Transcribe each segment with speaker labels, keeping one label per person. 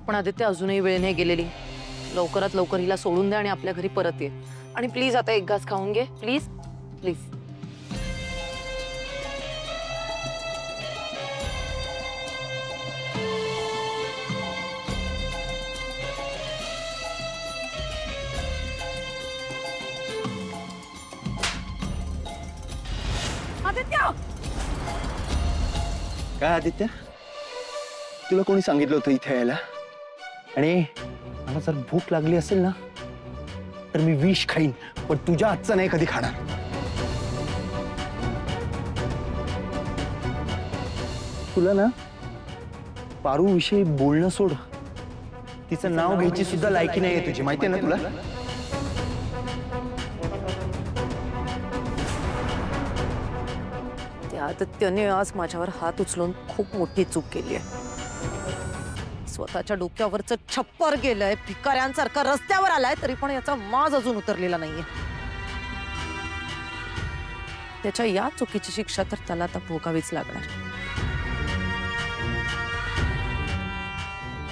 Speaker 1: पण आदित्य अजूनही वेळ नाही गेलेली. लवकरात लवकर हिला सोडून दे आणि आपल्या घरी परत ये. आणि प्लीज आता एक घास खाऊन घे प्लीज प्लीज. आदित्य
Speaker 2: काय आदित्य, तुला कोणी सांगितलं होतं इथे यायला? आणि मला जर भूक लागली असेल ना तर मी विष खाईन, पण तुझ्या हातचं नाही कधी खाणार. तुला ना पारू विषयी बोलणं सोड, तिचं नाव घ्यायची सुद्धा लायकी नाहीये तुझी, माहितीये ना तुला?
Speaker 1: आदित्यने आज माझ्यावर हात उचलून खूप मोठी चूक केली आहे. स्वतःच्या डोक्यावरचं छप्पर गेलंय, भिकाऱ्यांसारखा रस्त्यावर आलाय, तरी पण याचा माज अजून उतरलेला नाहीये. त्याच्या या चुकीची शिक्षा तर त्याला आता भोगावीच लागणार.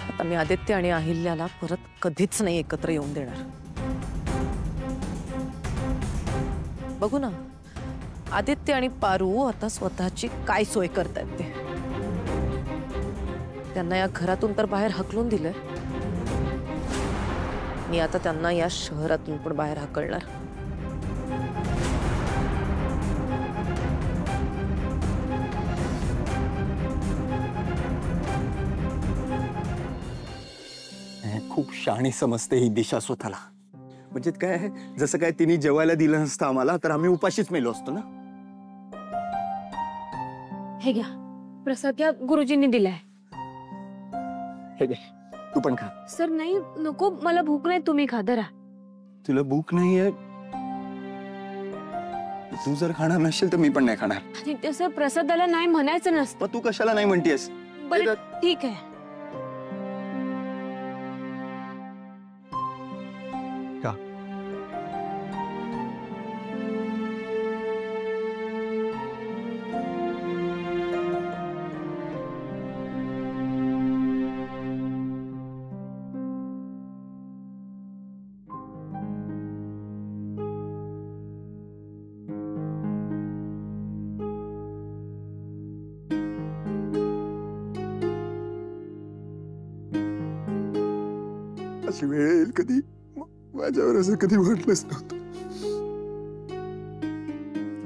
Speaker 1: आता मी आदित्य आणि अहिल्याला परत कधीच नाही एकत्र येऊन देणार. बघू ना आदित्य आणि पारू आता स्वतःची काय सोय करतायत ते. त्यांना या घरातून तर बाहेर हकलून दिलंय, मी आता त्यांना या शहरातून पण बाहेर हकलणार.
Speaker 2: खूप शहाणी समजते ही दिशा स्वतःला. म्हणजे काय, जसं काय तिने जेवायला दिलं नसतं आम्हाला तर आम्ही उपाशीच मेलो असतो ना.
Speaker 3: हे घ्या प्रसाद, या गुरुजींनी दिलाय.
Speaker 2: हे घे, तू पण खा.
Speaker 3: सर नाही नको, मला भूक नाही, तुम्ही खा धरा.
Speaker 2: तुला भूक नाहीये, तू जर खाणार नसेल तर मी पण नाही खाणार.
Speaker 3: आदित्य सर, प्रसादाला नाही म्हणायचं नसतं.
Speaker 2: तू कशाला नाही म्हणतेस?
Speaker 3: बरं ठीक आहे.
Speaker 2: का अशी वेळ येईल कधी, माझ्यावर असं कधी वाटलंच नव्हतं.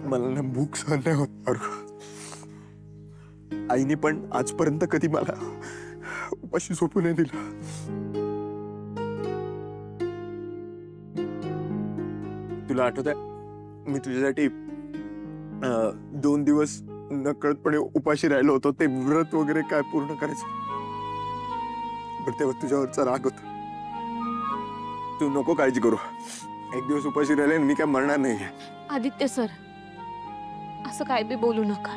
Speaker 2: मला ना भूक सहन नाही होत. आईने पण आजपर्यंत कधी मला उपाशी झोपू नाही दिलं. तुला आठवत आहे मी तुझ्यासाठी 2 दिवस नकळतपणे उपाशी राहिलो होतो, ते व्रत वगैरे काय पूर्ण करायचं. पण तेव्हा तुझ्यावरचा राग होता. तू नको काळजी करू, एक दिवस उपाशी राहिले मी काय मरणार नाही.
Speaker 3: आदित्य सर, असं काय बी बोलू नका.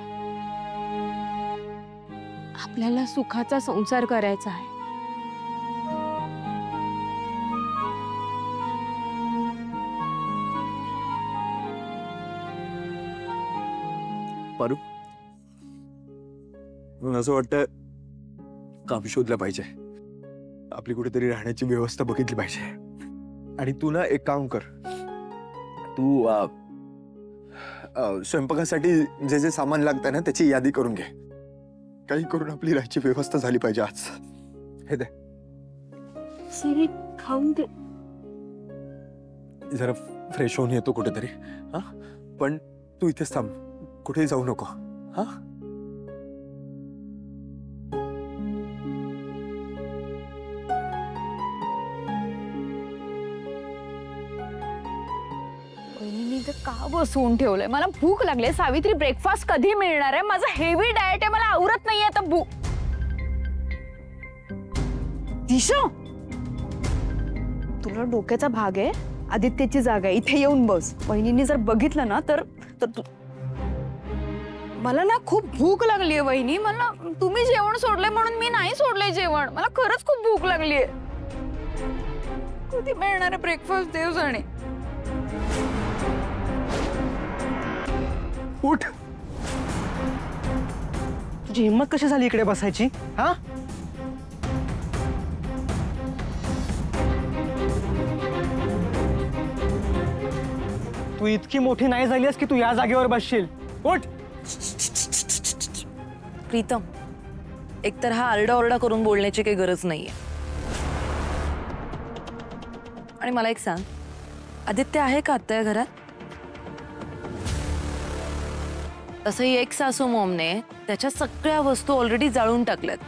Speaker 3: आपल्याला सुखाचा संसार करायचा आहे.
Speaker 2: पारू, मला असं वाटतं काम शोधलं पाहिजे, आपली कुठेतरी राहण्याची व्यवस्था बघितली पाहिजे. आणि तू ना एक काम कर, तू स्वयंपाकासाठी जे जे सामान लागतं ना त्याची यादी करून घे. काही करून आपली राहायची व्यवस्था झाली पाहिजे आज. हे दे
Speaker 3: सर, खाऊन दे.
Speaker 2: जरा फ्रेश होऊन येतो कुठेतरी. हा, पण तू इथेच थांब, कुठेही जाऊ नको. हा,
Speaker 3: का बसवून ठेवलंय? मला भूक लागली. सावित्री, ब्रेकफास्ट कधी मिळणार आहे? माझं हेवी डाएट आहे, मला आवरत नाहीये आता भूक. दिशा, तुला डोक्याचा भाग आहे? आदित्यची जागा आहे, इथे येऊन बस. वहिनींनी जर बघितलं ना तर तू. मला ना खूप भूक लागली आहे वहिनी. मला तुम्ही जेवण सोडलंय म्हणून मी नाही सोडलंय जेवण. मला खरंच खूप भूक लागली आहे. कधी मिळणार आहे ब्रेकफास्ट? देव जाणे.
Speaker 4: उठ. तुझी हिम्मत कशी झाली इकडे बसायची? हा, तू इतकी मोठी नाही झालीस की तू या जागेवर बसशील. उठ.
Speaker 1: प्रीतम, एकतर हा आरडाओरडा करून बोलण्याची काही गरज नाहीये. आणि मला एक सांग, आदित्य आहे का आता या घरात? तसंही एक सासू मॉमने त्याच्या सगळ्या वस्तू ऑलरेडी जाळून टाकल्यात.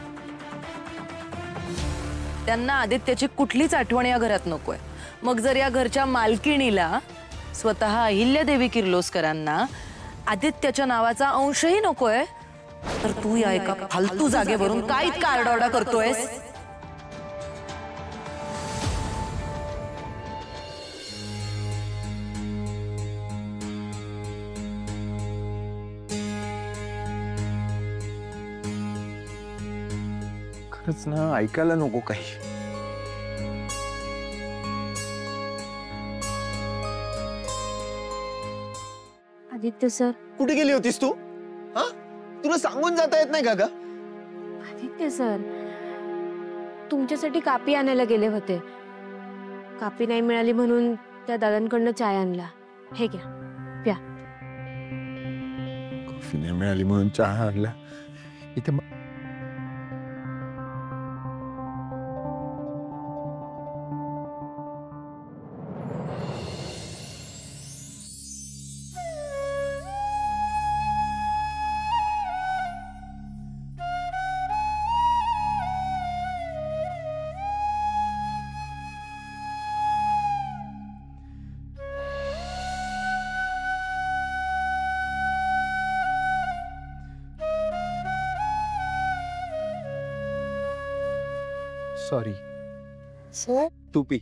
Speaker 1: त्यांना आदित्यची कुठलीच आठवण या घरात नकोय. मग जर या घरच्या मालकिणीला, स्वतः अहिल्यादेवी किर्लोस्करांना आदित्यच्या नावाचा अंशही नकोय, तर तू या एका फालतू जागेवरून काय इतका आरडाओरडा करतोयस?
Speaker 2: खरंच ना, ऐकायला नको काही.
Speaker 5: आदित्य सर.
Speaker 2: कुठे गेली होतीस तू? हा, तुला सांगून जाता येत नाही का ग?
Speaker 5: आदित्य सर, तुमच्यासाठी कापी आणायला गेले होते. कापी नाही मिळाली म्हणून त्या दादांकडनं चाय आणला. हे घ्या, प्या.
Speaker 2: कॉफी नाही मिळाली म्हणून चहा आणला. इथे सॉरी.
Speaker 5: सर.
Speaker 2: तू पी.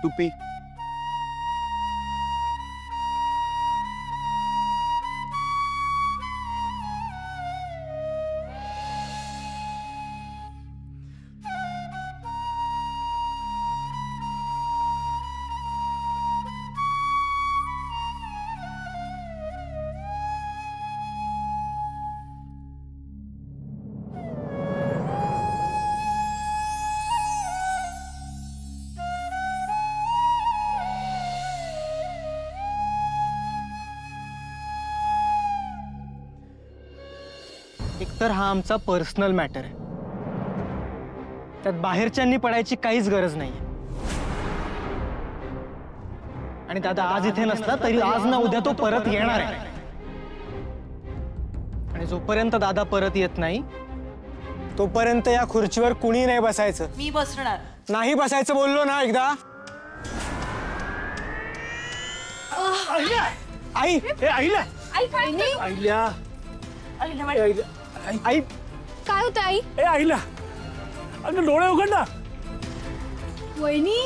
Speaker 2: तू पी.
Speaker 4: एकतर हा आमचा पर्सनल मॅटर आहे, त्यात बाहेरच्यांनी पडायची काहीच गरज नाहीये. आणि दादा आज इथे नसला तरी आज ना उद्या तो परत येणार आहे. आणि जोपर्यंत दादा परत येत नाही तोपर्यंत या खुर्चीवर कुणी नाही बसायचं.
Speaker 1: मी बसणार
Speaker 4: नाही बसायचं बोललो ना एकदा. आई, आईला आईला आई,
Speaker 5: काय होतं आई?
Speaker 4: आईला अगं डोळे उघड ना.
Speaker 3: वहिनी